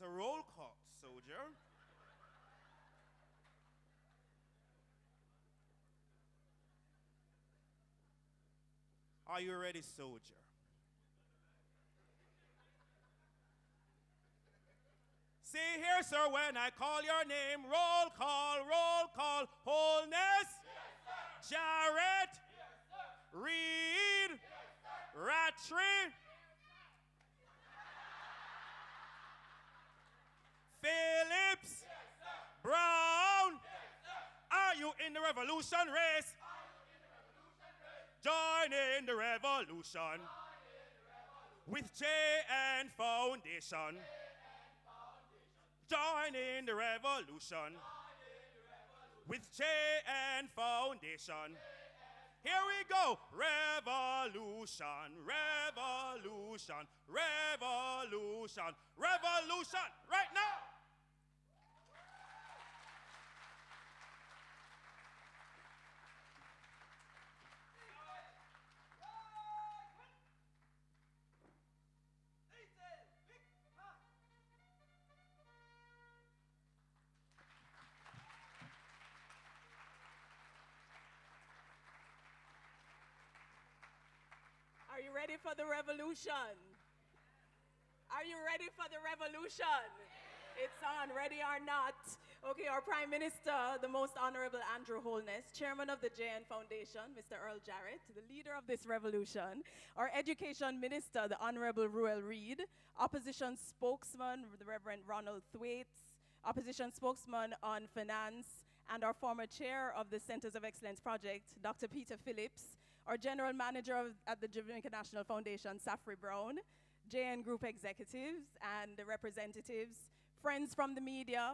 a roll call, soldier. Are you ready, soldier? See here, sir, when I call your name, roll call, Holness, yes, Jarrett, yes, Reed, yes, Rattray, Phillips, yes, Brown, yes, are you in the revolution race? Join in the revolution with JN Foundation. Join in the revolution with JN Foundation. Here we go. Revolution, revolution, revolution, revolution. Right now. Are you ready for the revolution? Are you ready for the revolution? It's on, ready or not. Okay, our Prime Minister, the Most Honorable Andrew Holness, Chairman of the JN Foundation, Mr. Earl Jarrett, the leader of this revolution, our Education Minister, the Honorable Ruel Reid, Opposition Spokesman, the Reverend Ronald Thwaites, Opposition Spokesman on Finance, and our former Chair of the Centers of Excellence Project, Dr. Peter Phillips, our General Manager at the Jamaica National Foundation, Safri Brown, JN Group Executives and the representatives, friends from the media,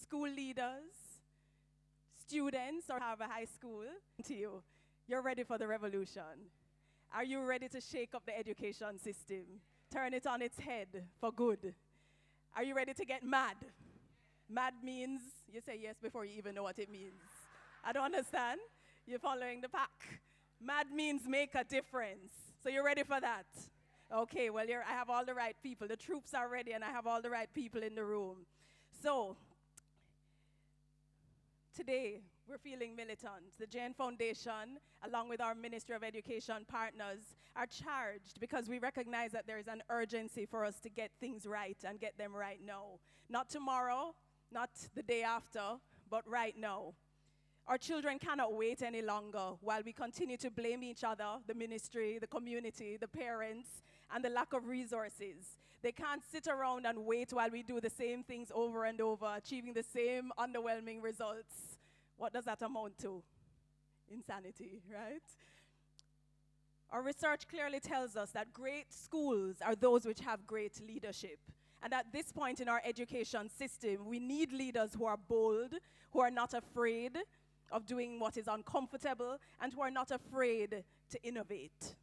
school leaders, students, or have a high school, to you. You're ready for the revolution. Are you ready to shake up the education system? Turn it on its head for good. Are you ready to get mad? Mad means you say yes before you even know what it means. I don't understand. You're following the pack. Mad means make a difference. So you're ready for that? Okay, well, I have all the right people. The troops are ready, and I have all the right people in the room. So today, we're feeling militant. The JN Foundation, along with our Ministry of Education partners, are charged because we recognize that there is an urgency for us to get things right and get them right now. Not tomorrow, not the day after, but right now. Our children cannot wait any longer while we continue to blame each other, the ministry, the community, the parents, and the lack of resources. They can't sit around and wait while we do the same things over and over, achieving the same underwhelming results. What does that amount to? Insanity, right? Our research clearly tells us that great schools are those which have great leadership. And at this point in our education system, we need leaders who are bold, who are not afraid of doing what is uncomfortable, and who are not afraid to innovate.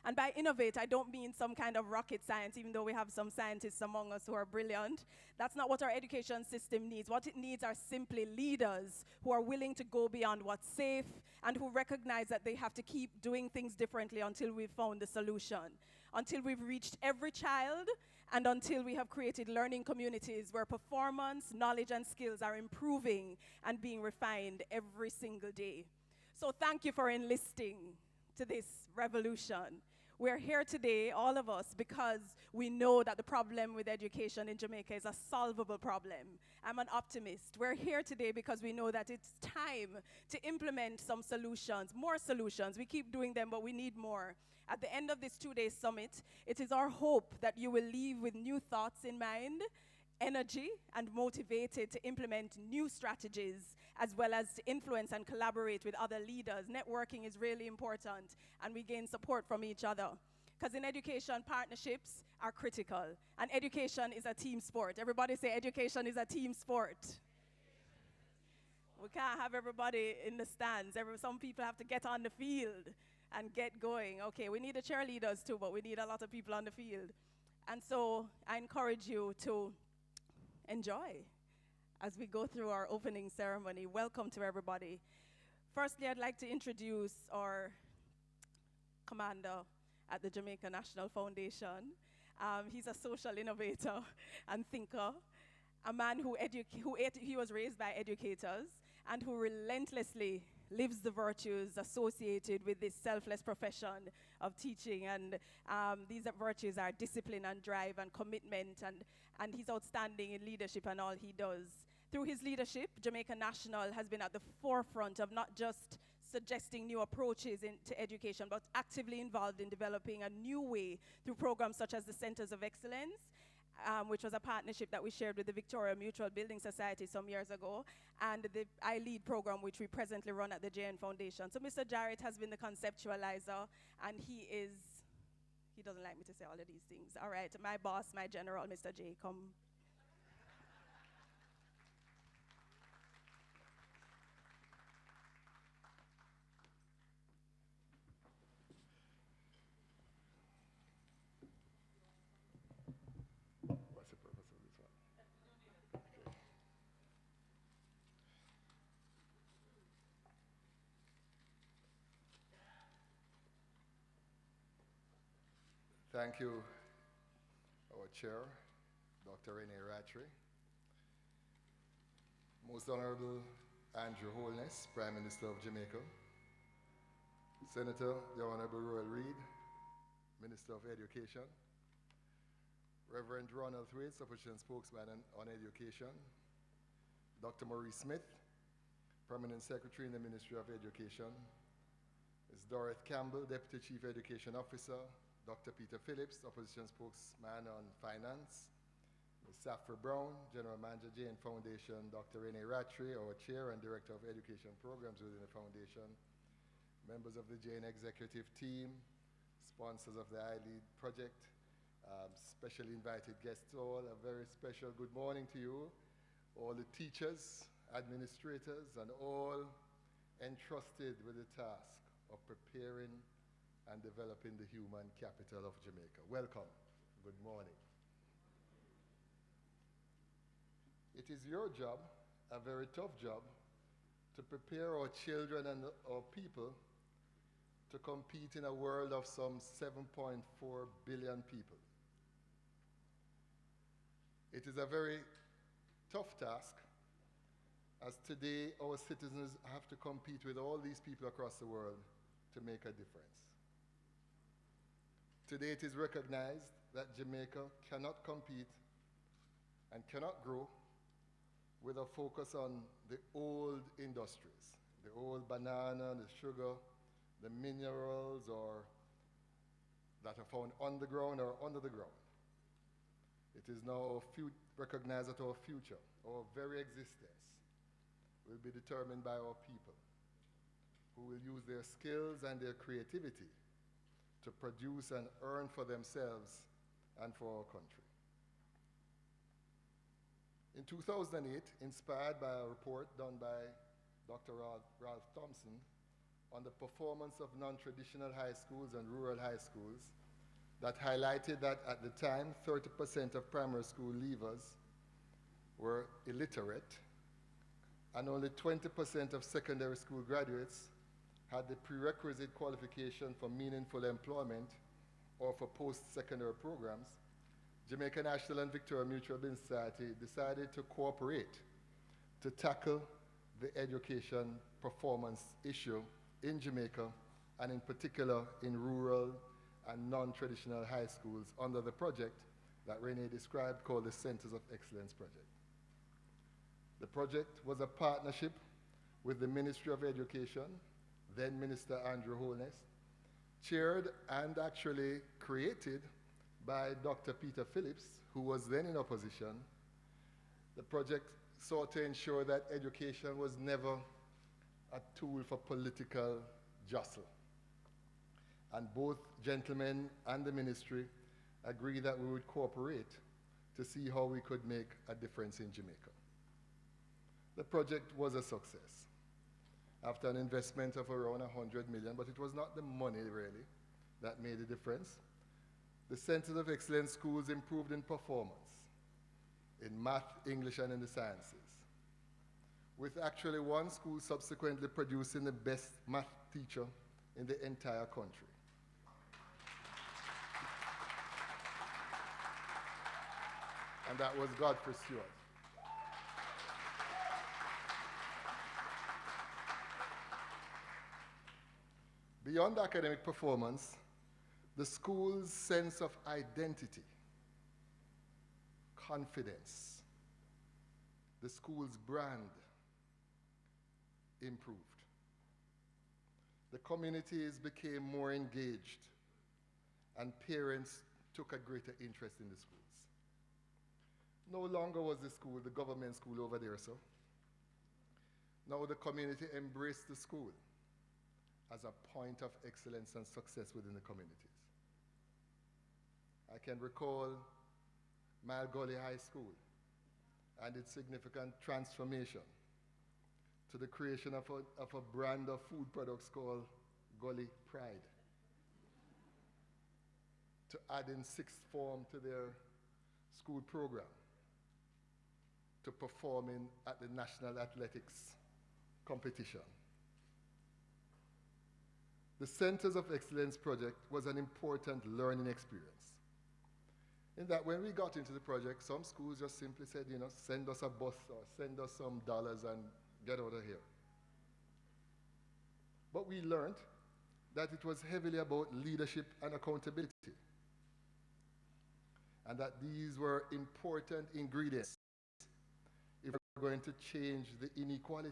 And by innovate, I don't mean some kind of rocket science, even though we have some scientists among us who are brilliant. That's not what our education system needs. What it needs are simply leaders who are willing to go beyond what's safe and who recognize that they have to keep doing things differently until we've found the solution, until we've reached every child, and until we have created learning communities where performance, knowledge, and skills are improving and being refined every single day. So thank you for enlisting to this revolution. We're here today, all of us, because we know that the problem with education in Jamaica is a solvable problem. I'm an optimist. We're here today because we know that it's time to implement some solutions, more solutions. We keep doing them, but we need more. At the end of this two-day summit, it is our hope that you will leave with new thoughts in mind, energy, and motivated to implement new strategies, as well as to influence and collaborate with other leaders. Networking is really important, and we gain support from each other. Because in education, partnerships are critical, and education is a team sport. Everybody say education is a team sport. We can't have everybody in the stands. Some people have to get on the field and get going. Okay, we need the cheerleaders too, but we need a lot of people on the field. And so I encourage you to enjoy as we go through our opening ceremony. Welcome to everybody. Firstly, I'd like to introduce our commander at the Jamaica National Foundation. He's a social innovator and thinker, a man he was raised by educators and who relentlessly lives the virtues associated with this selfless profession of teaching. And these virtues are discipline and drive and commitment, and he's outstanding in leadership and all he does. Through his leadership, Jamaica National has been at the forefront of not just suggesting new approaches into education, but actively involved in developing a new way through programs such as the Centers of Excellence, which was a partnership that we shared with the Victoria Mutual Building Society some years ago, and the I Lead program, which we presently run at the JN Foundation. So Mr. Jarrett has been the conceptualizer, and he doesn't like me to say all of these things. All right, my boss, my general, Mr. J, come. What's the purpose of this one? Okay. Thank you, our chair, Dr. Renee Rattray. Most Honorable Andrew Holness, Prime Minister of Jamaica. Senator, the Honorable Royal Reid, Minister of Education. Reverend Ronald Thwaites, Opposition Spokesman on Education. Dr. Maurice Smith, Permanent Secretary in the Ministry of Education. Ms. Dorothy Campbell, Deputy Chief Education Officer. Dr. Peter Phillips, Opposition Spokesman on Finance. Ms. Safra Brown, General Manager, JN Foundation. Dr. Renee Rattray, our Chair and Director of Education Programs within the Foundation. Members of the JN Executive Team, sponsors of the iLead project, specially invited guests all, a very special good morning to you, all the teachers, administrators, and all entrusted with the task of preparing and developing the human capital of Jamaica. Welcome. Good morning. It is your job, a very tough job, to prepare our children and our people to compete in a world of some 7.4 billion people. It is a very tough task, as today our citizens have to compete with all these people across the world to make a difference. Today it is recognized that Jamaica cannot compete and cannot grow with a focus on the old industries, the old banana, the sugar, the minerals, or that are found on the ground or under the ground. It is now recognized that our future, our very existence, will be determined by our people, who will use their skills and their creativity to produce and earn for themselves and for our country. In 2008, inspired by a report done by Dr. Ralph Thompson on the performance of non-traditional high schools and rural high schools, that highlighted that at the time, 30% of primary school leavers were illiterate, and only 20% of secondary school graduates had the prerequisite qualification for meaningful employment or for post-secondary programs. Jamaica National and Victoria Mutual Building Society decided to cooperate to tackle the education performance issue in Jamaica, and in particular in rural and non-traditional high schools under the project that Renee described called the Centers of Excellence Project. The project was a partnership with the Ministry of Education, then Minister Andrew Holness, chaired and actually created by Dr. Peter Phillips, who was then in opposition. The project sought to ensure that education was never a tool for political jostle. And both gentlemen and the ministry agreed that we would cooperate to see how we could make a difference in Jamaica. The project was a success after an investment of around 100 million, but it was not the money really that made a difference. The Centers of Excellence schools improved in performance, in math, English, and in the sciences, with actually one school subsequently producing the best math teacher in the entire country. and that was Godfrey Stewart. Beyond academic performance, the school's sense of identity, confidence, the school's brand improved. The communities became more engaged, and parents took a greater interest in the schools. No longer was the school the government school over there, so. Now the community embraced the school as a point of excellence and success within the communities. I can recall Mile Gully High School and its significant transformation to the creation of a brand of food products called Gully Pride, to add in sixth form to their school program, to performing at the National Athletics competition. The Centers of Excellence project was an important learning experience. In that when we got into the project, some schools just simply said, send us a bus or send us some dollars and get out of here. But we learned that it was heavily about leadership and accountability, and that these were important ingredients if we're going to change the inequality